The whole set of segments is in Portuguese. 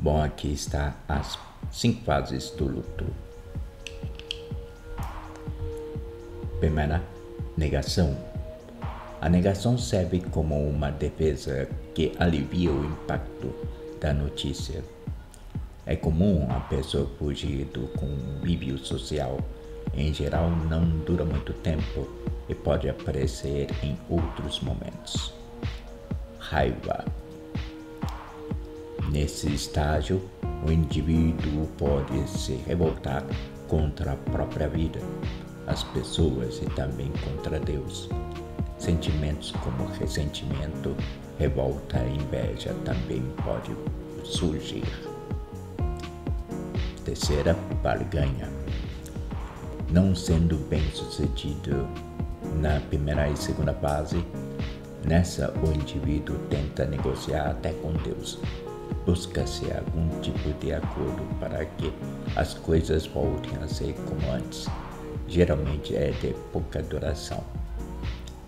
Bom, aqui está as 5 fases do luto. Primeira, negação. A negação serve como uma defesa que alivia o impacto da notícia. É comum a pessoa fugir do convívio social. Em geral, não dura muito tempo e pode aparecer em outros momentos. Raiva. Nesse estágio, o indivíduo pode se revoltar contra a própria vida, as pessoas e também contra Deus. Sentimentos como ressentimento, revolta e inveja também podem surgir. Terceira, barganha. Não sendo bem-sucedido na primeira e segunda fase, nessa o indivíduo tenta negociar até com Deus. Busca-se algum tipo de acordo para que as coisas voltem a ser como antes. Geralmente é de pouca duração.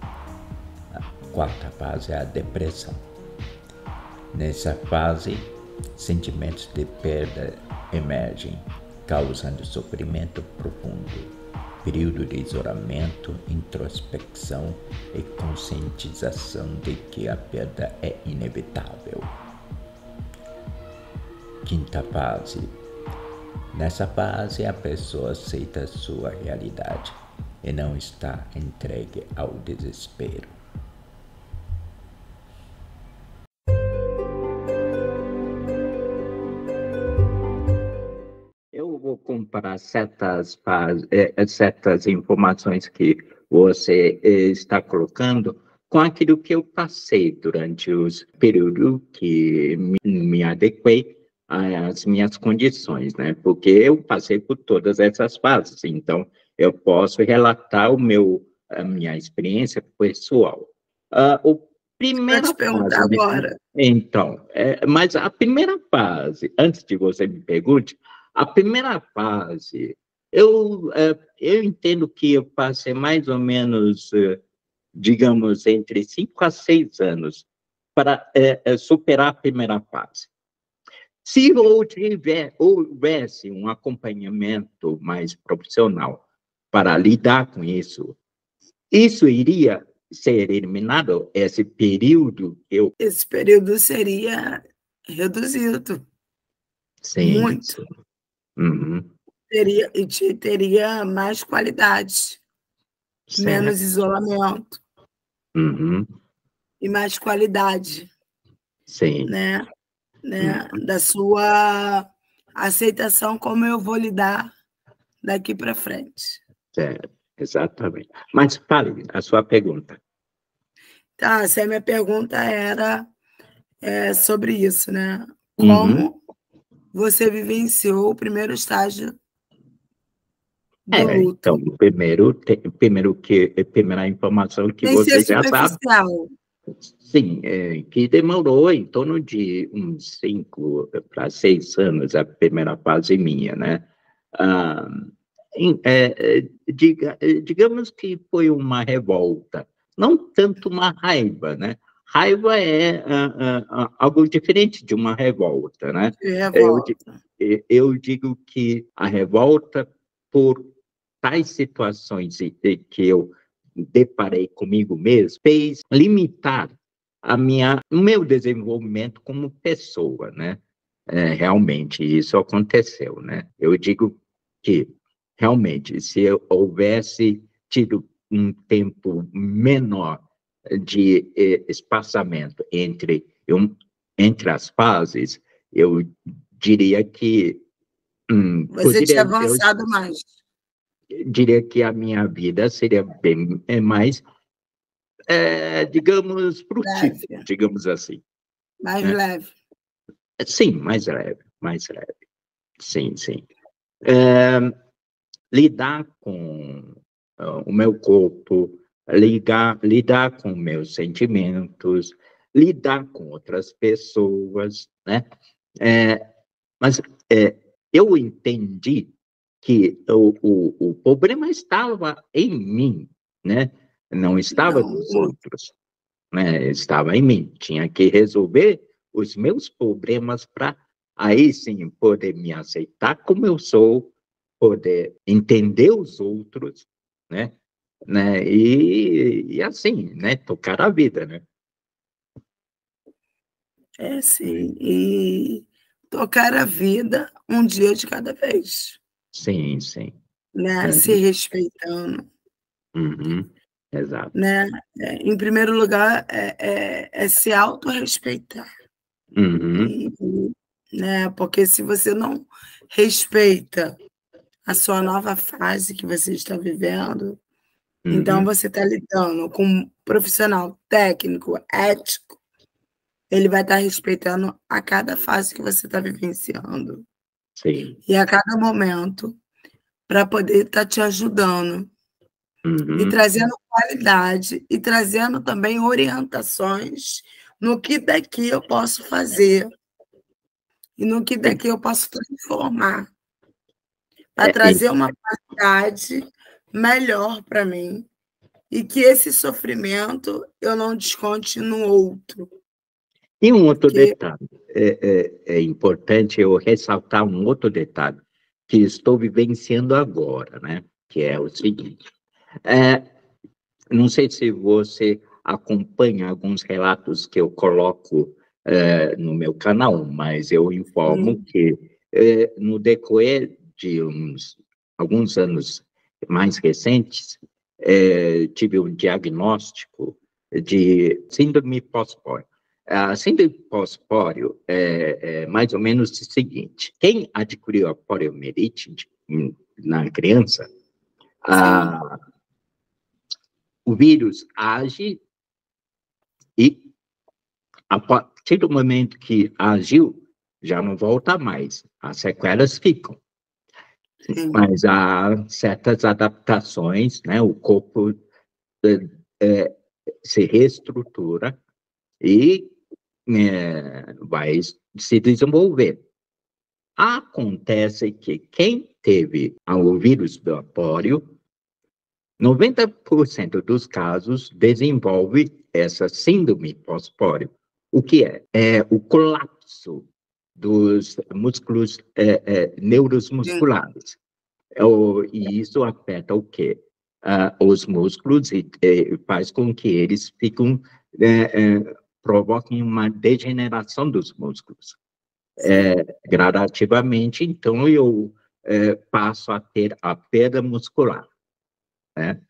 A quarta fase é a depressão. Nessa fase, sentimentos de perda emergem, causando sofrimento profundo. Período de isolamento, introspecção e conscientização de que a perda é inevitável. Quinta fase. Nessa fase, a pessoa aceita sua realidade e não está entregue ao desespero. Eu vou comparar certas informações que você está colocando com aquilo que eu passei durante os períodos que me adequei às minhas condições, né? Porque eu passei por todas essas fases, então eu posso relatar a minha experiência pessoal. O primeira Vou te perguntar fase, agora. então, mas a primeira fase, antes de você me pergunte, a primeira fase, eu entendo que eu passei mais ou menos, digamos, entre 5 a 6 anos para superar a primeira fase. Se houvesse um acompanhamento mais profissional para lidar com isso, isso iria ser eliminado, esse período? Esse período seria reduzido. Sim, muito. Sim. Uhum. Teria mais qualidade, Certo. menos isolamento. Uhum. E mais qualidade. Sim. Né? Da sua aceitação, como eu vou lidar daqui para frente. Certo, exatamente. Mas fale a sua pergunta. Tá, essa minha pergunta era sobre isso, né? Como você vivenciou o primeiro estágio do luto? Então, primeira informação que Nem você ser já sabe. Sim, que demorou em torno de uns 5 para 6 anos, a primeira fase minha, né? Digamos que foi uma revolta, não tanto uma raiva, né? Raiva é algo diferente de uma revolta, né? Eu digo que a revolta por tais situações que eu deparei comigo mesmo fez limitar o meu desenvolvimento como pessoa, né? Realmente isso aconteceu, né? Eu digo que realmente, se eu houvesse tido um tempo menor de espaçamento entre as fases, eu diria que você tinha avançado mais. Diria que a minha vida seria bem mais, digamos, frutífera, digamos assim. Mais leve. Sim, mais leve. Sim. Lidar com o meu corpo, lidar com meus sentimentos, lidar com outras pessoas, né? Mas eu entendi que o problema estava em mim, né? Não estava nos outros, né? Estava em mim. Tinha que resolver os meus problemas para aí sim poder me aceitar como eu sou, poder entender os outros, né? E assim, né? Tocar a vida, né? Sim. E tocar a vida um dia de cada vez. Sim, sim. Né? Se respeitando. Uhum. Exato. Né? Em primeiro lugar, é se autorrespeitar. Uhum. Né? Porque se você não respeita a sua nova fase que você está vivendo, então você está lidando com um profissional técnico, ético, ele vai estar respeitando a cada fase que você está vivenciando. Sim. E a cada momento, para poder estar te ajudando. E trazendo qualidade, e trazendo também orientações no que daqui eu posso fazer, e no que daqui eu posso transformar, para trazer uma qualidade melhor para mim, e que esse sofrimento eu não desconte no outro. E um outro detalhe, é importante eu ressaltar um outro detalhe que estou vivenciando agora, né? Que é o seguinte, não sei se você acompanha alguns relatos que eu coloco no meu canal, mas eu informo que no decorrer de alguns anos mais recentes, tive um diagnóstico de síndrome pós-póreo. A síndrome pós-póreo é mais ou menos o seguinte: quem adquiriu a poliomielite na criança, o vírus age e, a partir do momento que agiu, já não volta mais. As sequelas ficam. Mas há certas adaptações, né? O corpo se reestrutura e vai se desenvolver. Acontece que quem teve o vírus do pólio, 90% dos casos desenvolve essa síndrome pós-pólio. O que é? É o colapso dos músculos neuromusculares. E isso afeta o quê? Os músculos e faz com que eles provoquem uma degeneração dos músculos. Gradativamente, então, eu passo a ter a perda muscular. Né?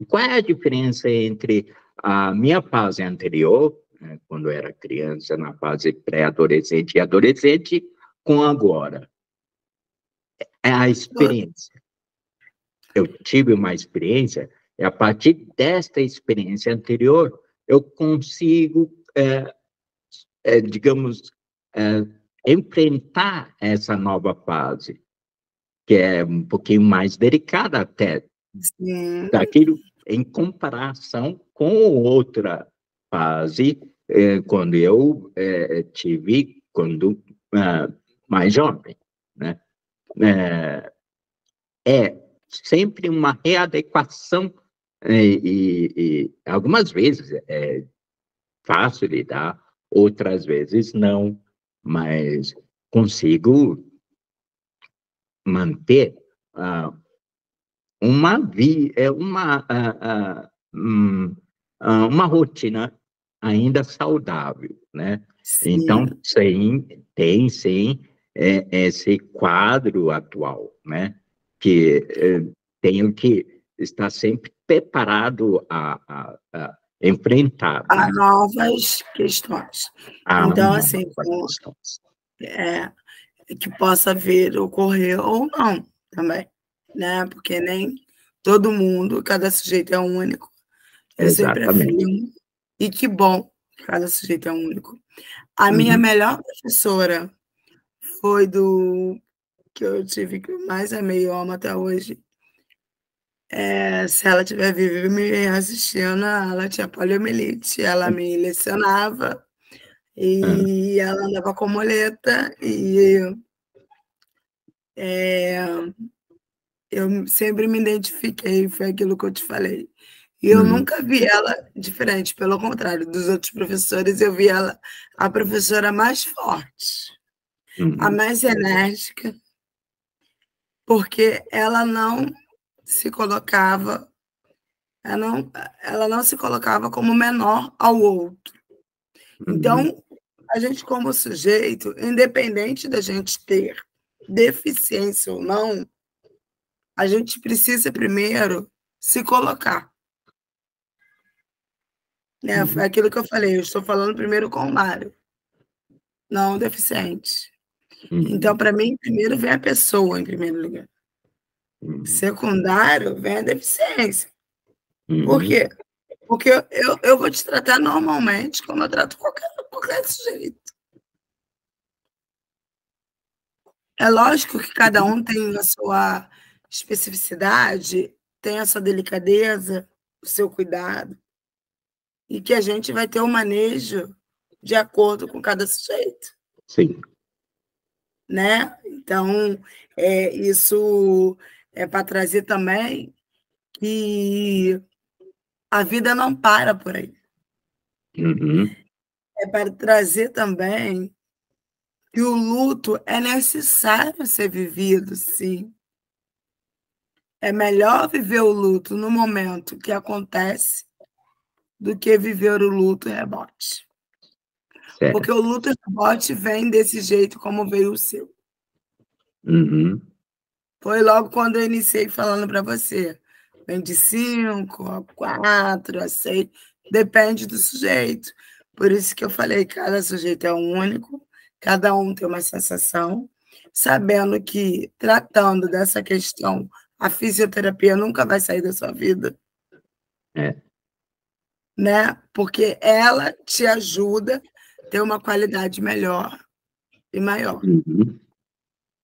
Qual é a diferença entre a minha fase anterior, né, quando eu era criança, na fase pré-adolescente e adolescente, com agora? É a experiência. Eu tive uma experiência, e a partir desta experiência anterior, eu consigo, digamos, enfrentar essa nova fase, que é um pouquinho mais delicada até, daquilo em comparação com outra fase, quando eu tive, quando mais jovem, né? Sempre uma readequação, e algumas vezes é fácil lidar, outras vezes não, mas consigo manter uma rotina ainda saudável, né? Sim. Então, tem sim esse quadro atual, né? Que tenho que estar sempre preparado a enfrentar. Há novas questões. Então, assim, que possa vir ocorrer ou não também, né? Porque nem todo mundo, cada sujeito é único. Eu sempre afirmo, e que bom, cada sujeito é único. A minha melhor professora foi que eu tive, que eu mais amei e amo até hoje. Se ela estiver viva me assistindo, ela tinha poliomielite, ela me lecionava, e ela andava com muleta, e eu sempre me identifiquei, foi aquilo que eu te falei. E eu nunca vi ela diferente, pelo contrário dos outros professores, eu vi ela a professora mais forte, a mais enérgica, porque ela não se colocava, ela não se colocava como menor ao outro. Então, a gente como sujeito, independente da gente ter deficiência ou não, a gente precisa primeiro se colocar. É aquilo que eu falei, eu estou falando primeiro com o Mário, não o deficiente. Então, para mim, primeiro vem a pessoa, em primeiro lugar. Secundário, vem a deficiência. Por quê? Porque eu vou te tratar normalmente como eu trato qualquer sujeito. É lógico que cada um tem a sua especificidade, tem a sua delicadeza, o seu cuidado, e que a gente vai ter um manejo de acordo com cada sujeito. Sim. Né? Então, isso é para trazer também que a vida não para por aí. É para trazer também que o luto é necessário ser vivido, sim. É melhor viver o luto no momento que acontece do que viver o luto rebote. Certo. Porque o luto rebote vem desse jeito como veio o seu. Foi logo quando eu iniciei falando para você. Vem de 5, a 4, a 6, depende do sujeito. Por isso que eu falei, cada sujeito é único, cada um tem uma sensação, sabendo que, tratando dessa questão, a fisioterapia nunca vai sair da sua vida. Né? Porque ela te ajuda a ter uma qualidade melhor e maior.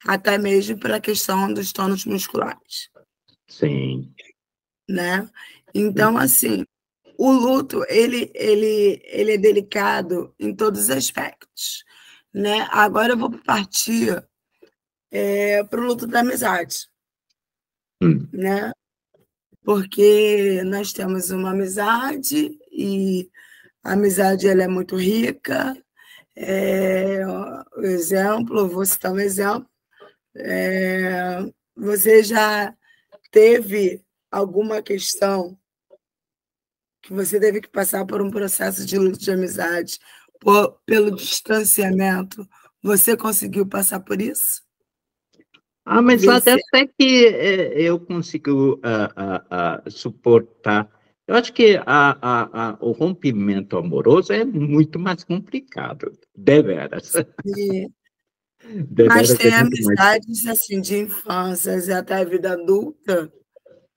Até mesmo pela questão dos tônus musculares. Sim. Né? Então, assim, o luto, ele é delicado em todos os aspectos. Né? Agora eu vou partir para o luto da amizade. Né? Porque nós temos uma amizade e a amizade ela é muito rica. Vou citar um exemplo. Você já teve alguma questão que você teve que passar por um processo de luto de amizade pelo distanciamento? Você conseguiu passar por isso? Mas até que eu consigo suportar. Eu acho que o rompimento amoroso é muito mais complicado, deveras. Mas tem amizades assim, de infância e até a vida adulta,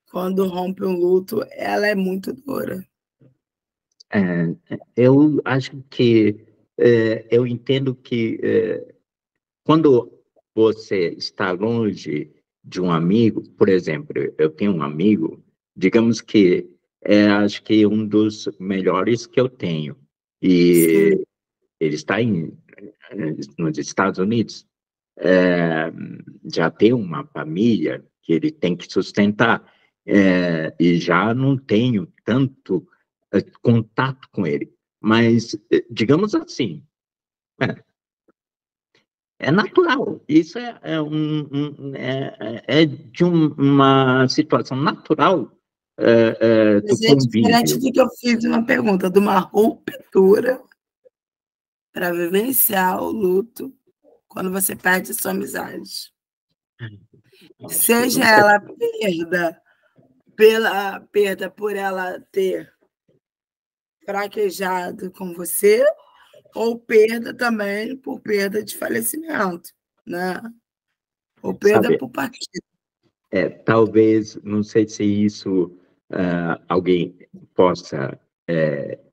quando rompe um luto, ela é muito dura. Eu acho que eu entendo que quando você está longe de um amigo, por exemplo, eu tenho um amigo, digamos que acho que um dos melhores que eu tenho, e sim, ele está nos Estados Unidos, já tem uma família que ele tem que sustentar, e já não tenho tanto contato com ele, mas, digamos assim, é natural, isso é de uma situação natural do convívio. Diferente do que eu fiz uma pergunta, de uma ruptura para vivenciar o luto quando você perde sua amizade. Seja ela perda por ela ter fraquejado com você, ou perda também por perda de falecimento, né? Ou perda por partida. Talvez, não sei se isso alguém possa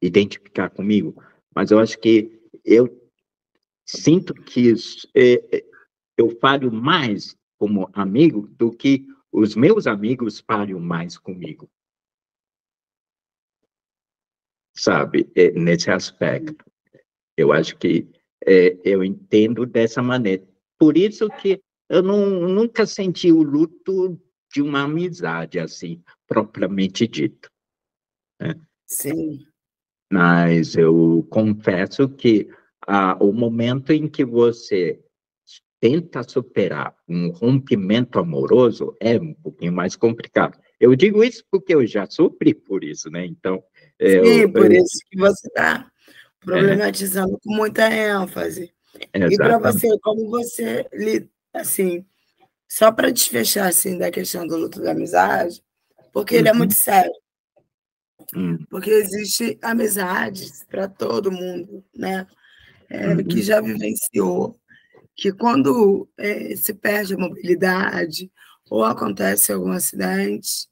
identificar comigo, mas eu acho que eu sinto que eu falho mais como amigo do que os meus amigos falham mais comigo. Sabe, nesse aspecto. Eu acho que eu entendo dessa maneira. Por isso que eu nunca senti o luto de uma amizade, assim, propriamente dito. né? Sim. Mas eu confesso que o momento em que você tenta superar um rompimento amoroso é um pouquinho mais complicado. Eu digo isso porque eu já sofri por isso, né? Então, sim, por isso que você está problematizando com muita ênfase. E para você, como você, assim, só para desfechar assim, da questão do luto da amizade, porque ele é muito sério. Porque existe amizades para todo mundo, né? Que já vivenciou que quando se perde a mobilidade ou acontece algum acidente,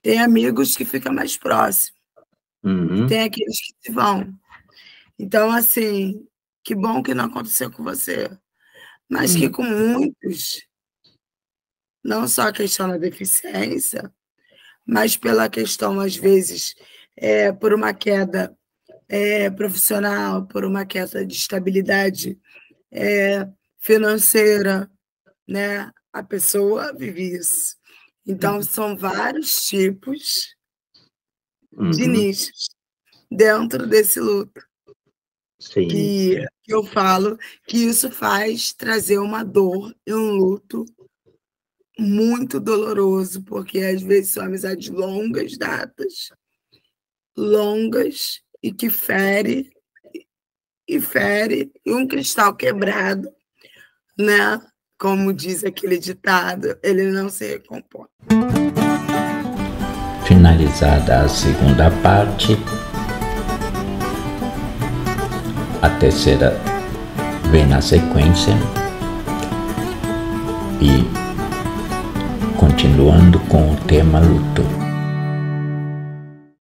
tem amigos que ficam mais próximos, e tem aqueles que se vão. Então, assim, que bom que não aconteceu com você, mas que com muitos, não só a questão da deficiência, mas pela questão, às vezes, por uma queda profissional, por uma queda de estabilidade financeira, né? A pessoa vive isso. Então, são vários tipos de nichos dentro desse luto. Sim. Que eu falo que isso faz trazer uma dor e um luto muito doloroso, porque às vezes são amizades longas datas, longas, e que fere, e um cristal quebrado, né? Como diz aquele ditado, ele não se recompõe. Finalizada a segunda parte, a terceira vem na sequência e continuando com o tema luto.